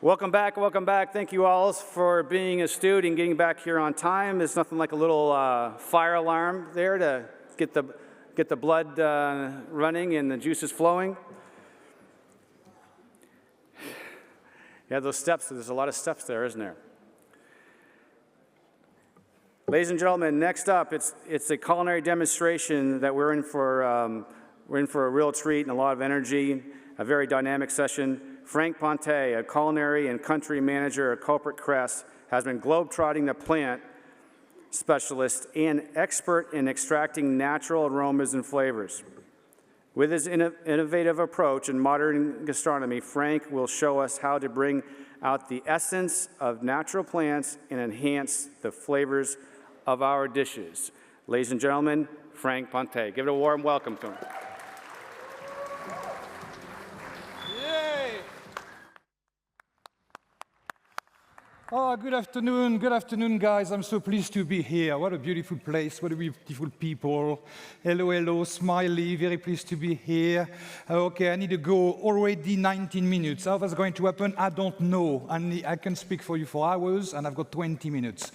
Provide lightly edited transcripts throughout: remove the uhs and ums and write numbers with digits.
Welcome back, welcome back. Thank you all for being astute and getting back here on time. There's nothing like a little fire alarm there to get the blood running and the juices flowing. Yeah, those steps, there's a lot of steps there, isn't there? Ladies and gentlemen, next up, it's a culinary demonstration that we're in for a real treat and a lot of energy, a very dynamic session. Frank Ponte, a culinary and country manager at Koppert Cress, has been globetrotting the plant specialist and expert in extracting natural aromas and flavors. With his innovative approach in modern gastronomy, Frank will show us how to bring out the essence of natural plants and enhance the flavors of our dishes. Ladies and gentlemen, Frank Ponte. Give it a warm welcome to him. Oh, good afternoon, guys. I'm so pleased to be here. What a beautiful place, what a beautiful people. Hello, hello, smiley, very pleased to be here. Okay, I need to go already 19 minutes. How that's going to happen, I don't know. I can speak for you for hours, and I've got 20 minutes.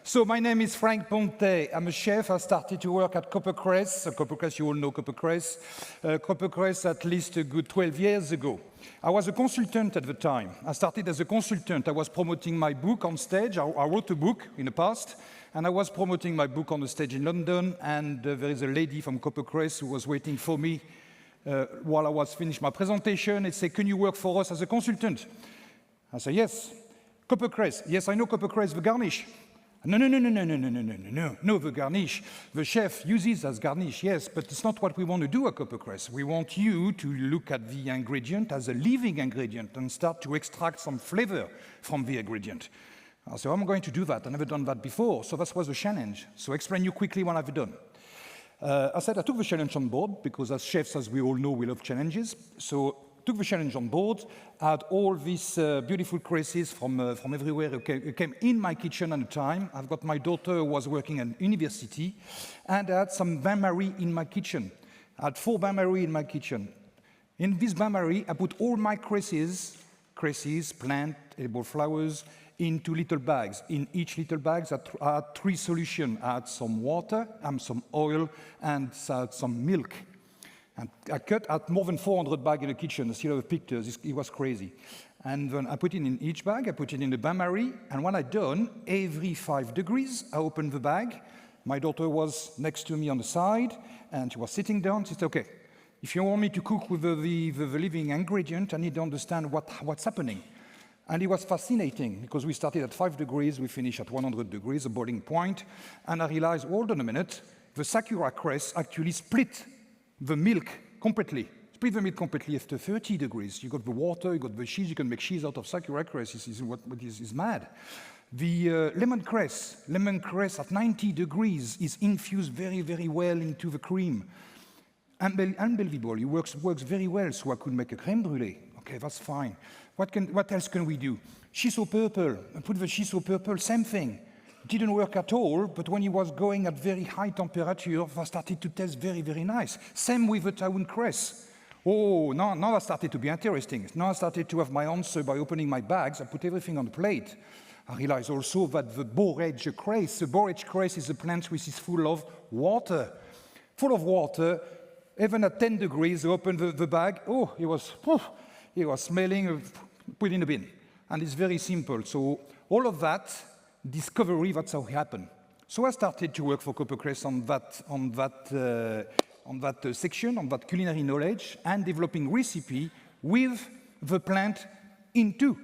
So my name is Frank Ponte. I'm a chef. I started to work at Koppert Cress. Koppert Cress, you all know Koppert Cress. Koppert Cress at least a good 12 years ago. I was a consultant at the time. I started as a consultant. I was promoting my book on stage. I wrote a book in the past, and I was promoting my book on the stage in London, and there is a lady from Koppert Cress who was waiting for me while I was finished my presentation and said, "Can you work for us as a consultant?" I said, "Yes." Koppert Cress. "Yes, I know Koppert Cress, the garnish." No, the garnish. The chef uses as garnish, yes, but it's not what we want to do at Koppert Cress. We want you to look at the ingredient as a living ingredient and start to extract some flavor from the ingredient. So I'm going to do that. I've never done that before, so that was a challenge. So explain you quickly what I've done. I said I took the challenge on board because as chefs, as we all know, we love challenges. So took the challenge on board, had all these beautiful cresses from everywhere who came in my kitchen at the time. I've got my daughter who was working at university, and I had some bain-marie in my kitchen. I had 4 bain-marie in my kitchen. In this bain-marie, I put all my cresses, plant, edible flowers, into little bags. In each little bag, I had 3 solutions. I had some water, some oil, and I had some milk. And I cut out more than 400 bags in the kitchen. I still have pictures. It was crazy. And then I put it in each bag. I put it in the bain-marie. And when I done, every 5 degrees, I opened the bag. My daughter was next to me on the side, and she was sitting down. She said, "Okay, if you want me to cook with the living ingredient, I need to understand what's happening." And it was fascinating, because we started at 5 degrees, we finished at 100 degrees, the boiling point. And I realized, hold on a minute, the Sakura cress actually split the milk completely. Split the milk completely after 30 degrees. You got the water, you got the cheese, you can make cheese out of Sakura cress. This is what is mad. The lemon cress at 90 degrees is infused very, very well into the cream. Unbelievable, it works very well, so I could make a crème brûlée. Okay, that's fine. What else can we do? Shiso purple, I put the shiso purple, same thing. Didn't work at all, but when it was going at very high temperature, it started to taste very, very nice. Same with the Taoun cress. Oh, now that started to be interesting. Now I started to have my answer by opening my bags. I put everything on the plate. I realized also that the borage cress is a plant which is full of water. Even at 10 degrees, I opened the bag. Oh, it was smelling, put in the bin. And it's very simple. So all of that, discovery, that's how it happened. So I started to work for Koppert Cress on that section, on that culinary knowledge, and developing recipe with the plant into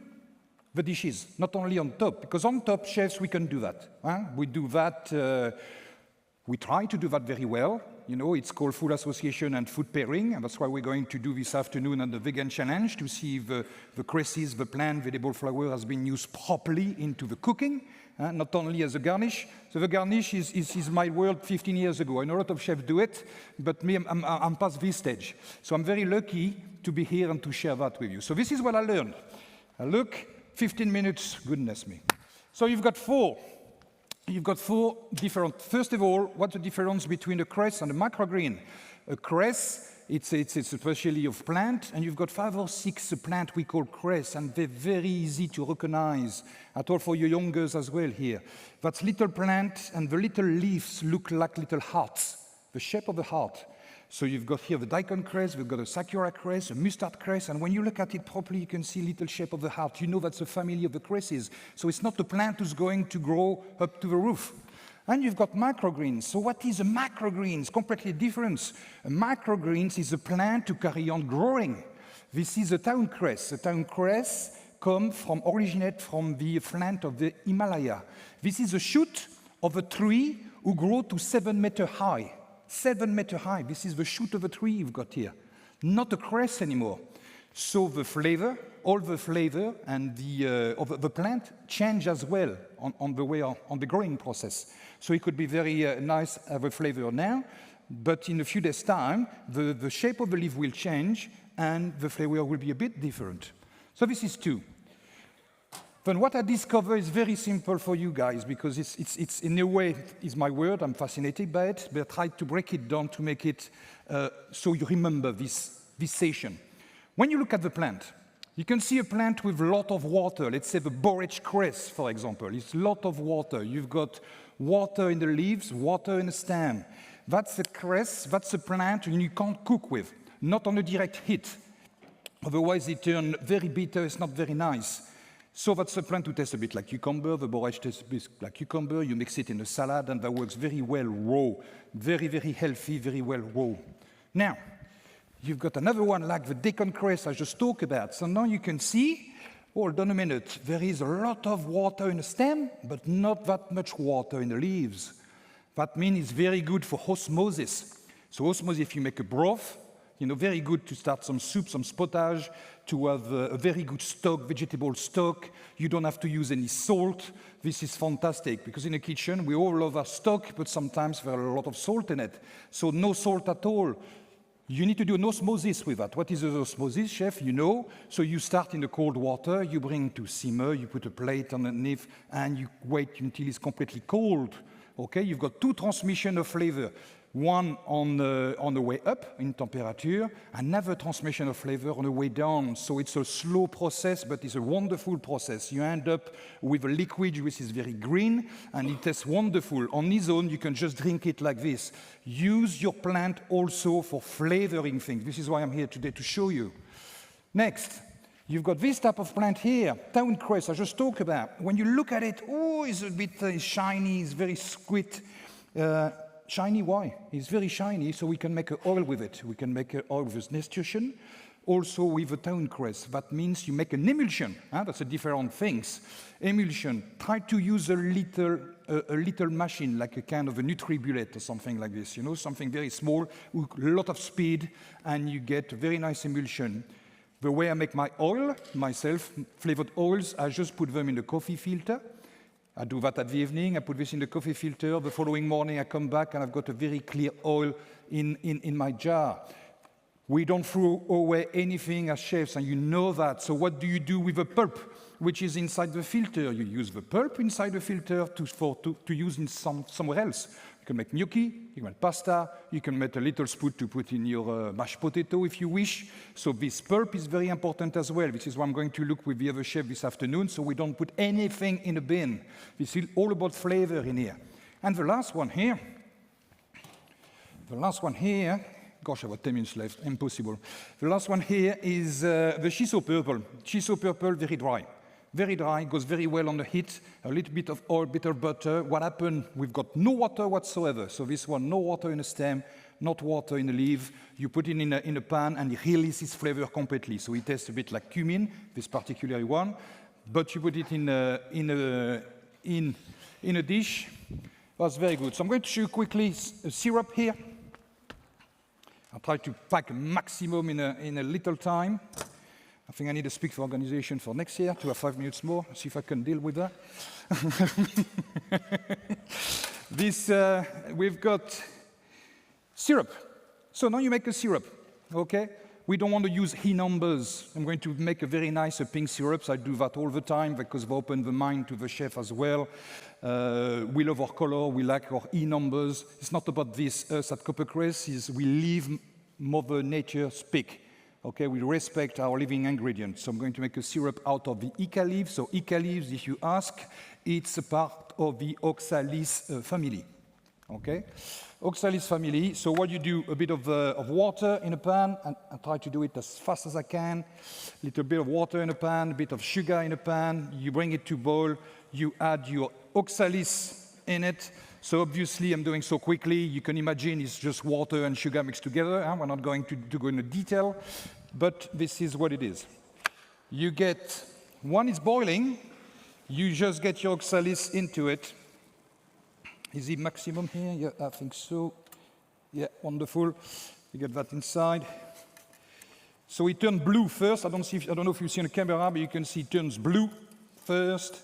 the dishes, not only on top, because on top, chefs, we can do that. We do that, we try to do that very well. You know, it's called food association and food pairing, and that's why we're going to do this afternoon on the vegan challenge to see if the cresses, the plant, edible flower has been used properly into the cooking. Not only as a garnish. So the garnish is my world 15 years ago. I know a lot of chefs do it, but me, I'm past this stage. So I'm very lucky to be here and to share that with you. So this is what I learned. Look, 15 minutes, goodness me. So you've got 4 different. First of all, what's the difference between a cress and a microgreen? A cress It's a specialty of plant, and you've got 5 or 6 plant we call Cress, and they're very easy to recognize, at all for your young girls as well here. That's little plant, and the little leaves look like little hearts, the shape of the heart. So you've got here the daikon cress, we've got a sakura cress, a mustard cress, and when you look at it properly, you can see little shape of the heart. You know that's a family of the cresses. So it's not the plant who's going to grow up to the roof. And you've got microgreens. So what is a microgreen? It's completely different. A microgreens is a plant to carry on growing. This is a town cress. A town cress originate from the plant of the Himalaya. This is a shoot of a tree who grow to 7 meters high. 7 meters high. This is the shoot of a tree you've got here. Not a cress anymore. So the flavor, all the flavor and of the plant change as well on the growing process. So it could be very nice have a flavor now, but in a few days' time, the shape of the leaf will change and the flavor will be a bit different. So this is 2. Then what I discover is very simple for you guys, because it's in a way, is my word, I'm fascinated by it, but I tried to break it down to make it so you remember this session. When you look at the plant, you can see a plant with a lot of water. Let's say the borage cress, for example. It's a lot of water. You've got water in the leaves, water in the stem. That's a cress, that's a plant you can't cook with, not on a direct heat. Otherwise, it turns very bitter, it's not very nice. So that's a plant to taste a bit like cucumber. The borage tastes a bit like cucumber. You mix it in a salad, and that works very well raw. Very, very healthy, very well raw. Now, you've got another one like the daikon cress I just talked about. So now you can see, hold on a minute, there is a lot of water in the stem, but not that much water in the leaves. That means it's very good for osmosis. So osmosis, if you make a broth, very good to start some soup, some potage, to have a very good stock, vegetable stock. You don't have to use any salt. This is fantastic, because in the kitchen, we all love our stock, but sometimes there are a lot of salt in it. So no salt at all. You need to do an osmosis with that. What is an osmosis, chef? You know. So you start in the cold water, you bring to simmer, you put a plate underneath, and you wait until it's completely cold. Okay, you've got 2 transmissions of flavor. One on the way up in temperature, another transmission of flavor on the way down. So it's a slow process, but it's a wonderful process. You end up with a liquid which is very green, and it tastes wonderful. On its own, you can just drink it like this. Use your plant also for flavoring things. This is why I'm here today, to show you. Next, you've got this type of plant here, town cress, I just talked about. When you look at it, it's a bit shiny, it's very sweet. Shiny, why? It's very shiny, so we can make an oil with it. We can make an oil with nasturtium, also with a town cress. That means you make an emulsion. That's a different things. Emulsion. Try to use a little machine, like a kind of a NutriBullet or something like this. Something very small with a lot of speed, and you get a very nice emulsion. The way I make my oil, myself, flavored oils, I just put them in the coffee filter. I do that at the evening, I put this in the coffee filter. The following morning, I come back and I've got a very clear oil in my jar. We don't throw away anything as chefs, and you know that. So what do you do with the pulp, which is inside the filter? You use the pulp inside the filter to use in somewhere else. You can make gnocchi, you can make pasta, you can make a little spoon to put in your mashed potato if you wish. So this pulp is very important as well. This is what I'm going to look with the other chef this afternoon, so we don't put anything in a bin. This is all about flavor in here. And the last one here, gosh, I've got 10 minutes left, impossible. The last one here is the shiso purple. Shiso purple, very dry. Very dry, goes very well on the heat, a little bit of oil, bitter butter. What happened? We've got no water whatsoever. So this one, no water in the stem, not water in the leaf. You put it in a pan and it releases flavor completely. So it tastes a bit like cumin, this particular one. But you put it in a dish. That's very good. So I'm going to show you quickly a syrup here. I'll try to pack a maximum in a little time. I think I need to speak for organization for next year to have 5 minutes more, see if I can deal with that. We've got syrup. So now you make a syrup, okay? We don't want to use E numbers. I'm going to make a very nice pink syrup. I do that all the time because they open the mind to the chef as well. We love our color, we like our E numbers. It's not about this. Us at Koppert, we leave Mother Nature speak. Okay, we respect our living ingredients. So I'm going to make a syrup out of the Ica leaves. So Ica leaves, if you ask, it's a part of the Oxalis family. Okay, Oxalis family. So what you do, a bit of water in a pan, and I try to do it as fast as I can. A little bit of water in a pan, a bit of sugar in a pan. You bring it to boil. You add your Oxalis in it. So obviously, I'm doing so quickly. You can imagine it's just water and sugar mixed together. We're not going to go into detail, but this is what it is. You get, when it's boiling, you just get your Oxalis into it. Is it maximum here? Yeah, I think so. Yeah, wonderful. You get that inside. So it turns blue first. I don't know if you see on the camera, but you can see it turns blue first,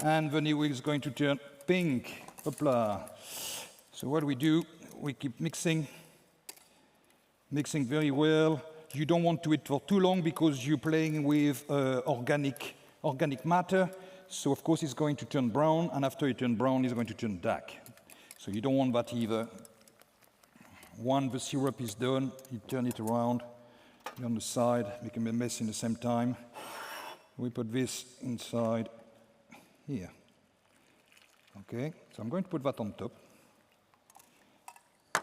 and then it is going to turn pink. Hopla. So what we do, we keep mixing very well. You don't want to wait for too long because you're playing with organic matter. So of course it's going to turn brown, and after it turns brown, it's going to turn dark. So you don't want that either. Once the syrup is done, you turn it around on the side, make a mess in the same time. We put this inside here. Okay, so I'm going to put that on top. So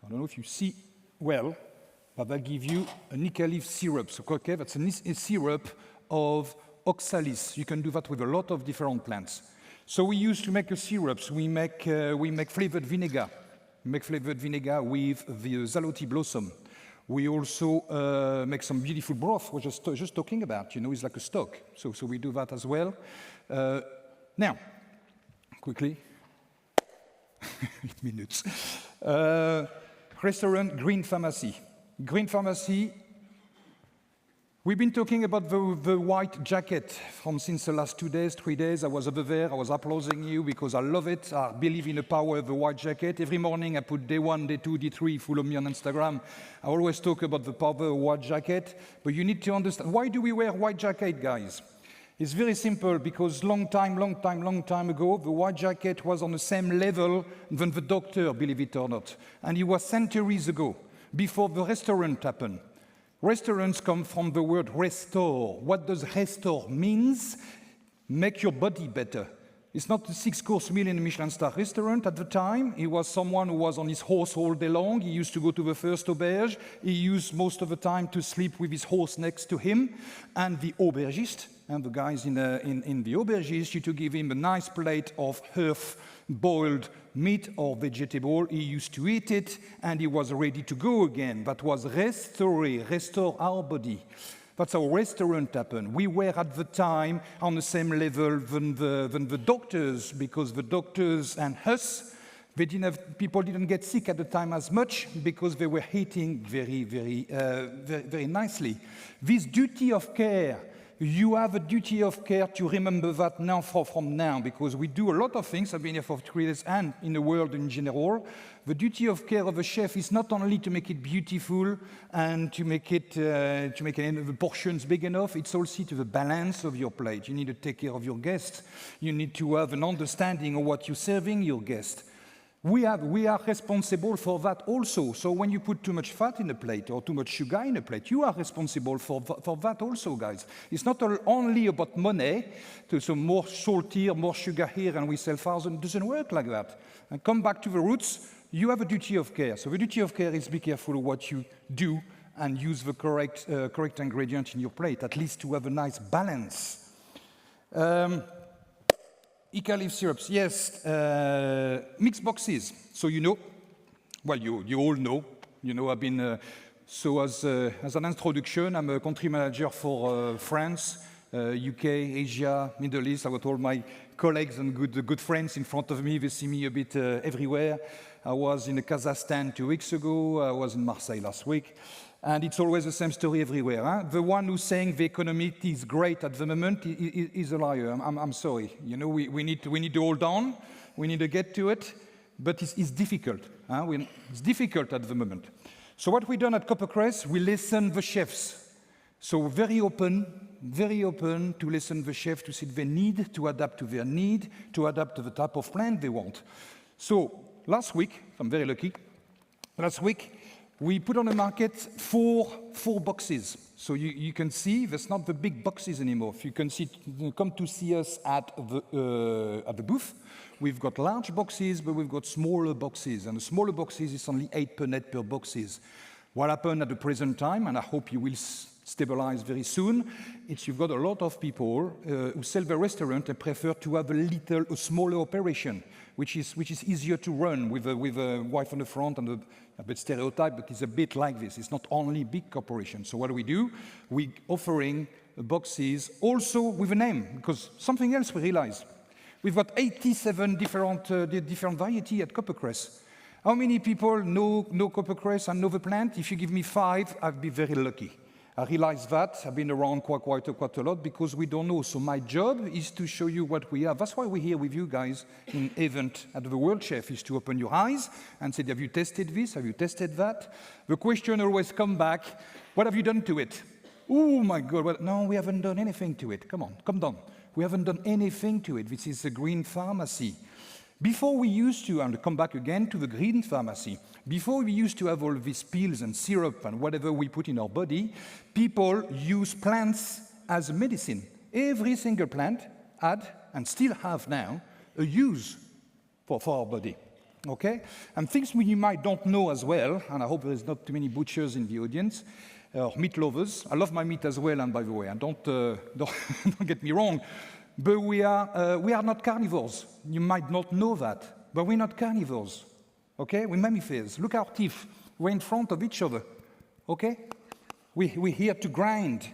I don't know if you see well, but that gives you an Ica leaf syrup. So okay, that's a syrup of Oxalis. You can do that with a lot of different plants. So we used to make a syrups. We make flavored vinegar. We make flavored vinegar with the Zalotti blossom. We also make some beautiful broth, which I was just talking about. You know, it's like a stock. So we do that as well. Now, quickly, minutes. Restaurant Green Pharmacy. Green Pharmacy. We've been talking about the white jacket since the last 2 days, 3 days. I was over there. I was applauding you because I love it. I believe in the power of the white jacket. Every morning I put day 1, day 2, day 3. Follow me on Instagram. I always talk about the power of the white jacket. But you need to understand, why do we wear white jacket, guys? It's very simple, because long time ago, the white jacket was on the same level than the doctor, believe it or not. And it was centuries ago, before the restaurant happened. Restaurants come from the word restore. What does restore means? Make your body better. It's not a 6-course meal in a Michelin star restaurant at the time. He was someone who was on his horse all day long. He used to go to the first auberge. He used most of the time to sleep with his horse next to him. And the aubergiste, and the guys in the aubergiste, used to give him a nice plate of boiled meat or vegetable. He used to eat it, and he was ready to go again. That was restore our body. That's how restaurant happened. We were at the time on the same level than the doctors, because the doctors and us, people didn't get sick at the time as much because they were eating very nicely. This duty of care, you have a duty of care to remember that now from now, because we do a lot of things. I've been here for 3 days, and in the world in general. The duty of care of a chef is not only to make it beautiful and to make the portions big enough. It's also to the balance of your plate. You need to take care of your guests. You need to have an understanding of what you're serving your guests. We are responsible for that also. So when you put too much fat in a plate or too much sugar in a plate, you are responsible for that also, guys. It's not only about money, so more salt here, more sugar here, and we sell thousands. It doesn't work like that. And come back to the roots, you have a duty of care. So the duty of care is be careful of what you do and use the correct ingredient in your plate, at least to have a nice balance. Ica leaf syrups, yes. Mixed boxes. So you all know. I've been, as an introduction, I'm a country manager for France, UK, Asia, Middle East. I got all my colleagues and good friends in front of me. They see me a bit everywhere. I was in Kazakhstan 2 weeks ago. I was in Marseille last week. And it's always the same story everywhere. Huh? The one who's saying the economy is great at the moment is a liar. I'm sorry. We need to hold on. We need to get to it. But it's difficult. Huh? It's difficult at the moment. So what we done at Koppert, we listen the chefs. So very open to listen the chef, to see their need, to adapt to their need, to adapt to the type of plant they want. So last week, I'm very lucky, We put on the market four boxes. So you can see there's not the big boxes anymore. If you can see, come to see us at the booth. We've got large boxes, but we've got smaller boxes. And the smaller boxes is only 8 per net per boxes. What happened at the present time, and I hope you will stabilize very soon, it's you've got a lot of people who sell their restaurant and prefer to have a smaller operation, which is easier to run with a wife on the front and a bit stereotype, but it's a bit like this. It's not only big corporations. So what do? We're offering boxes also with a name, because something else we realize. We've got 87 different variety at Koppert. How many people know Koppert and know the plant? If you give me 5, I'd be very lucky. I realize that. I've been around quite a lot because we don't know. So my job is to show you what we have. That's why we're here with you guys in event at the World Chef, is to open your eyes and say, have you tested this? Have you tested that? The question always comes back, what have you done to it? Oh my God, well, no, we haven't done anything to it. Come on, come down. We haven't done anything to it. This is a green pharmacy. Before we used to, and come back again to the green pharmacy, before we used to have all these pills and syrup and whatever we put in our body, people use plants as a medicine. Every single plant had, and still have now, a use for our body. Okay? And things you might don't know as well, and I hope there's not too many butchers in the audience, or meat lovers. I love my meat as well, and by the way, and don't get me wrong, but we are not carnivores. You might not know that, but we're not carnivores. Okay? We're mammifers. Look at our teeth. We're in front of each other. Okay? We're here to grind.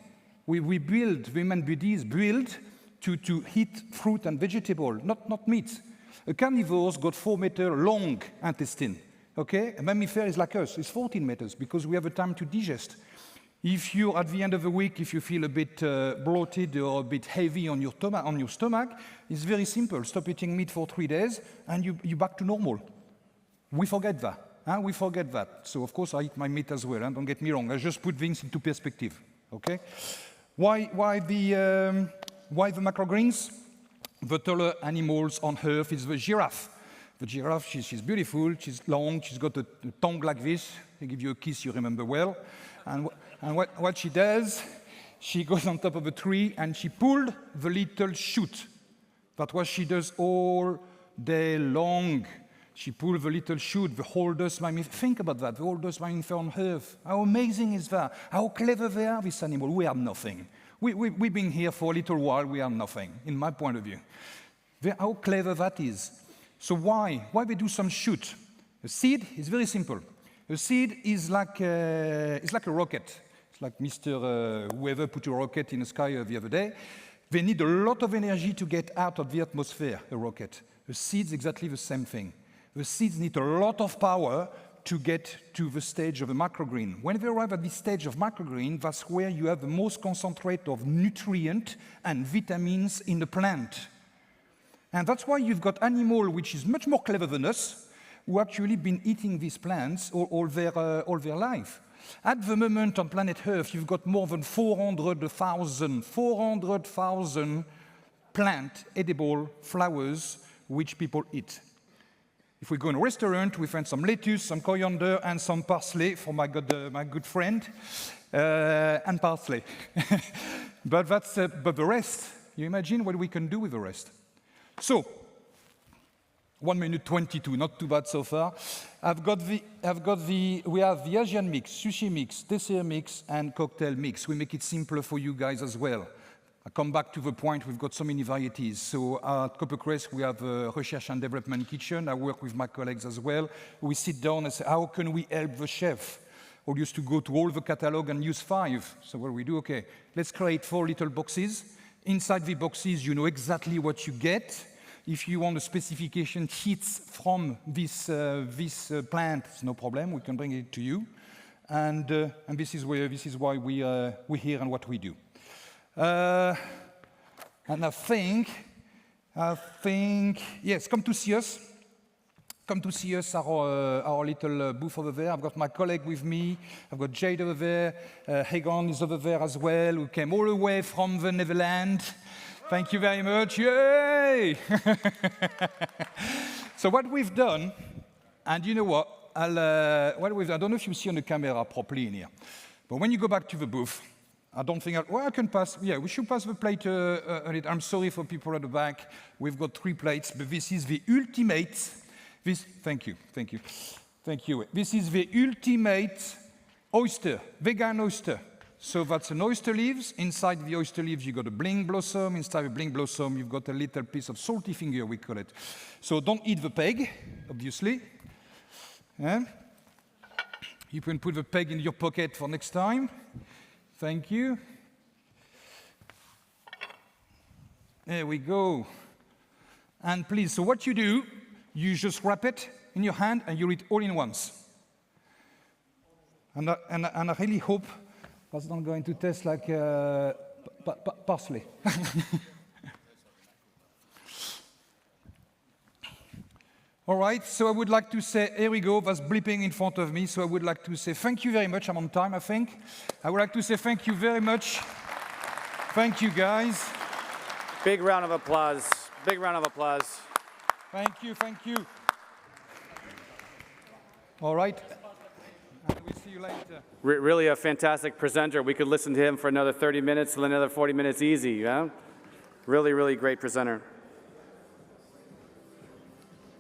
We build, human bodies build to eat fruit and vegetable, not meat. A carnivore's got 4-meter long intestine. Okay? A mammifer is like us. It's 14 meters because we have a time to digest. If you, at the end of the week, if you feel a bit bloated or a bit heavy on your stomach, it's very simple. Stop eating meat for 3 days, and you're back to normal. We forget that. Huh? We forget that. So, of course, I eat my meat as well. Don't get me wrong. I just put things into perspective. Okay? Why the macrogreens? The taller animals on Earth is the giraffe. The giraffe, she's beautiful. She's long. She's got a tongue like this. They give you a kiss, you remember well. And what she does, she goes on top of a tree and she pulled the little shoot. That's what she does all day long. She pulled the little shoot, the oldest mammifer. Think about that, the oldest mammifer on Earth. How amazing is that? How clever they are, this animal. We are nothing. We've been here for a little while, we are nothing, in my point of view. How clever that is. So why they do some shoot? A seed is very simple. A seed is like a rocket. It's like Mr. Whoever put a rocket in the sky the other day. They need a lot of energy to get out of the atmosphere, a rocket. A seed's exactly the same thing. The seeds need a lot of power to get to the stage of a macrogreen. When they arrive at this stage of macrogreen, that's where you have the most concentrate of nutrient and vitamins in the plant. And that's why you've got animal which is much more clever than us, who actually been eating these plants all their life. At the moment on planet Earth, you've got more than 400,000 plant edible flowers which people eat. If we go in a restaurant, we find some lettuce, some coriander, and some parsley for my good friend, and parsley. But the rest, you imagine what we can do with the rest. So, 1 minute 22, not too bad so far. We have the Asian mix, sushi mix, dessert mix, and cocktail mix. We make it simpler for you guys as well. I come back to the point, we've got so many varieties. So at Koppert, we have a research and development kitchen. I work with my colleagues as well. We sit down and say, how can we help the chef? We used to go to all the catalog and use 5. So what do we do? Okay, let's create 4 little boxes. Inside the boxes, you know exactly what you get. If you want a specification sheets from this plant, it's no problem. We can bring it to you. And this is why we're here and what we do. And I think, yes, come to see us. Come to see us, our little booth over there. I've got my colleague with me. I've got Jade over there. Hagan is over there as well, who came all the way from the Netherlands. Thank you very much. Yay! So what we've done, and you know what? I don't know if you see on the camera properly in here, but when you go back to the booth, I don't think, I can pass, yeah, we should pass the plate a little. I'm sorry for people at the back. We've got 3 plates, but this is the ultimate, thank you. This is the ultimate oyster, vegan oyster. So that's an oyster leaves. Inside the oyster leaves, you've got a bling blossom. Inside the bling blossom, you've got a little piece of salty finger, we call it. So don't eat the peg, obviously. Yeah? You can put the peg in your pocket for next time. Thank you. There we go. And please, so what you do, you just wrap it in your hand and you eat all in once. And I really hope that's not going to taste like parsley. All right, so I would like to say, here we go, that's blipping in front of me, so I would like to say thank you very much. I'm on time, I think. I would like to say thank you very much. Thank you, guys. Big round of applause. Big round of applause. Thank you, thank you. All right. And we'll see you later. Really a fantastic presenter. We could listen to him for another 30 minutes and another 40 minutes easy. Yeah? Really, really great presenter.